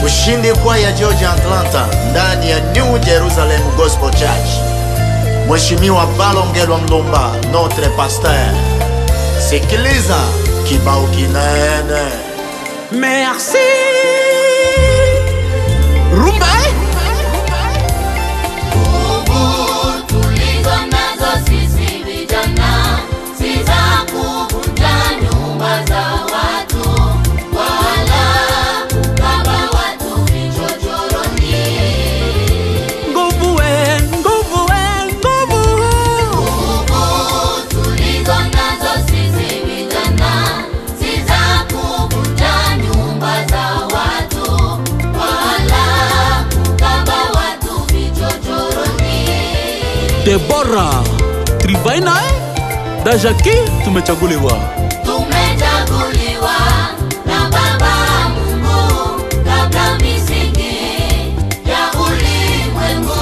Ushindi kwaya George Atlanta ndani ya New Jerusalem Gospel Church. Mheshimiwa Balongelwa Mlumba, notre pasteur. Sikiliza kibao kinene. Merci Rumba. Deborah Trivaina Dajaki tumechaguliwa. Tumechaguliwa na Baba Mungu kabla misingi ya ulimwengu.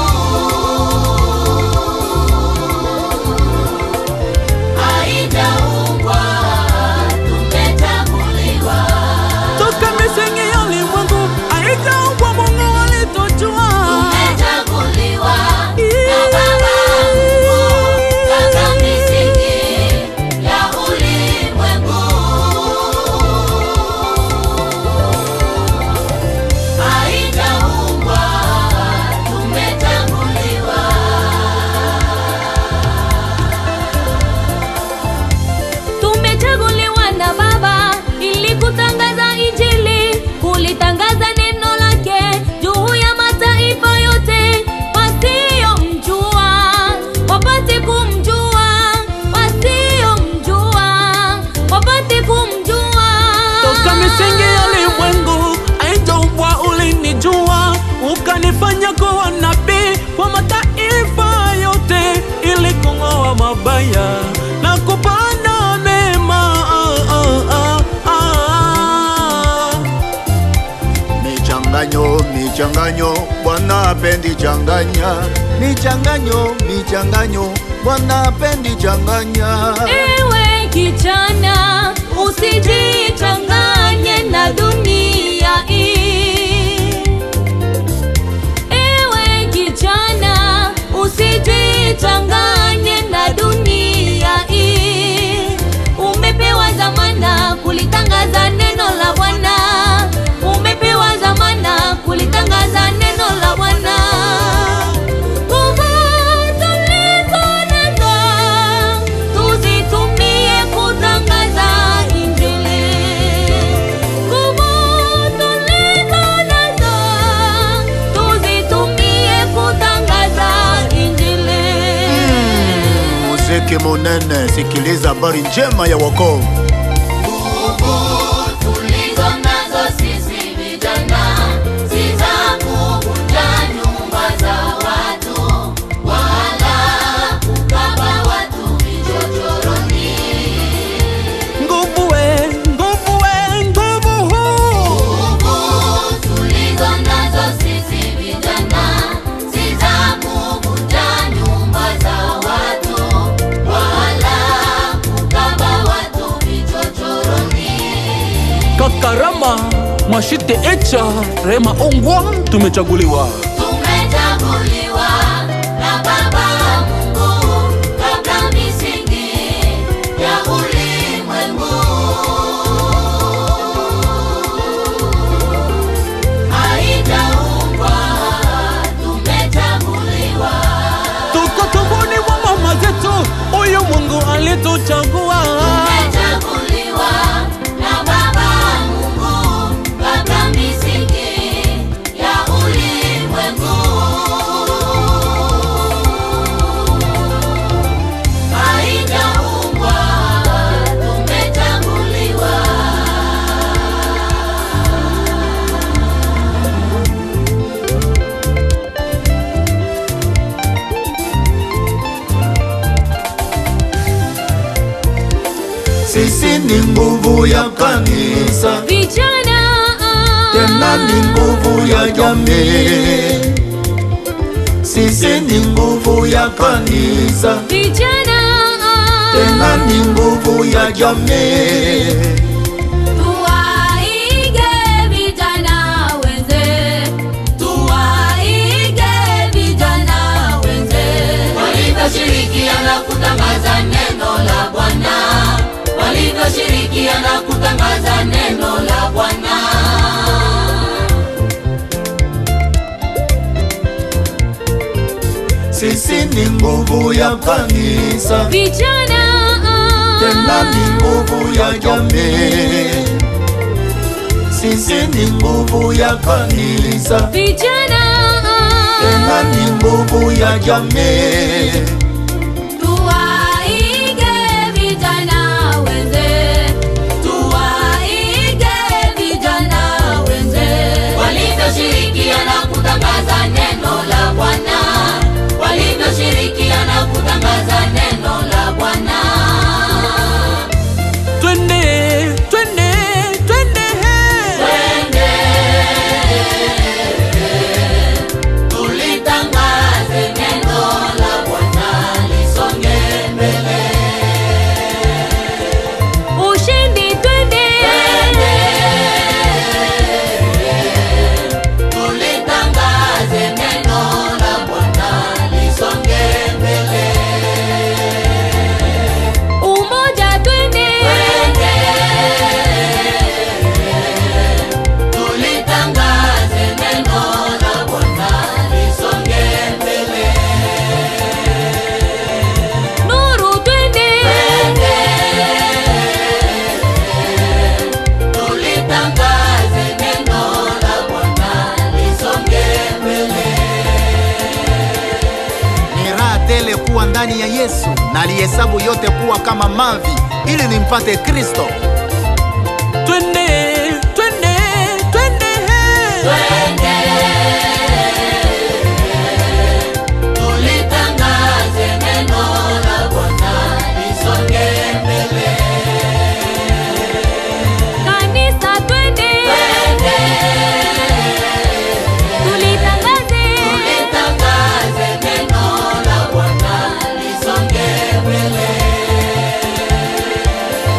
Haijaumbwa, tumechaguliwa. Toka misingi ya ulimwengu, haijaumbwa, Mungu alitujua. Tumechaguliwa na Baba Mungu kabla misingi ya ulimwengu. Haijaumbwa, tumechaguliwa. Tumechaguliwa na Baba ili kutangaza Injili, kulitangaza neno lake juu ya mataifa yote. Wasiomjua wapate kumjua, wasiomjua wapate kumjua. Toka misingi ya ulimwengu, haijaumbwa, ulinijua, ukanifanya kuwa nabii kwa mataifa yote, ili kung'oa mabaya na kupanda mema. Michanganyo, michanganyo, Bwana hapendi changanya. Michanganyo, michanganyo, Bwana hapendi changanya. Ewe kijana, usijichanganye na dunia hii. Ewe kijana, usijichanganye na dunia hii. Umepewa zamana kulitangaza neno la Bwana. Umepewa zamana kulitangaza neno la Bwana. Nguvu tulizo nazo tuzitumie kutangaza Injili. Nguvu tulizo nazo tuzitumie kutangaza Injili. Muziki munene, sikiliza habari njema ya wokovu. Tulizo nazo sisi vijana, si za kuvunja nyumba za watu, wala kukaba watu vichochoroni. Nguvu we, nguvu we, nguvu. Nguvu tulizo nazo sisi vijana, si za kuvunja nyumba za watu, wala kukaba watu vichochoroni. Kakarama Mwashite Echa Rema Ongwa tumechaguliwa. Tumechaguliwa na Baba Mungu kabla misingi ya ulimwengu. Haijaumbwa, tumechaguliwa. Tuko tumboni mwa mama zetu, huyu Mungu alituchagua. Tumechaguliwa na Baba Mungu kabla misingi ya ulimwengu. Haijaumbwa, tumechaguliwa. Sisi ni nguvu ya kanisa, Vijana, tena ni nguvu ya jamii. Sisi ni nguvu ya kanisa, vijana, tena ni nguvu nguvu ya jamii. Tuwaige vijana wenze, tuwaige vijana wenze, walivyoshirikiana kutangaza neno la Bwana, walivyoshirikiana kutangaza neno la Bwana. Sisi ni nguvu ya kanisa, vijana tena ni nguvu ya jamii. Sisi ni nguvu ya kanisa, vijana tena ni nguvu ya jamii. tuwaige vijana wenze, tuwaige vijana wenze, Walivyoshirikiana kutangaza neno la Bwana, walivyoshirikiana kutangaza neno la Bwana. Twende, twende, twende, Twende, tulitangaze neno la Bwana, lisonge mbele. ushindi twende, Tulitangaze neno la Bwana, lisonge mbele. umoja twende, Tulitangaze neno la Bwana, lisonge mbele. nuru twende, Tulitangaze neno la Bwana, lisonge mbele. Ni raha tele kuwa ndani ya Yesu, na alihesabu yote kuwa kama mavi ili nimpate Kristo. twende, twende, twende, Twende, tulitangaze neno la Bwana, lisonge mbele. kanisa twende, tulitangaze, Tulitangaze neno la Bwana, lisonge mbele.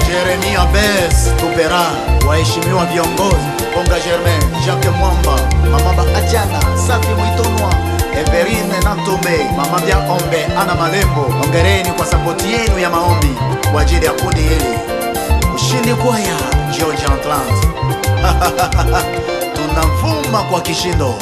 Jeremia Bes Tupera, waheshimiwa viongozi Bonga Germain, Jacques Mwamba, Mama Ba Ajana, Safi Mwitonwa, Everine Nantombe, Mama Bia Ombe, Ana Malembo. Hongereni kwa sapoti yenu ya maombi kwa ajili ya kundi hili. Ushindi kwaya George Atlant. Tunavuma kwa kishindo.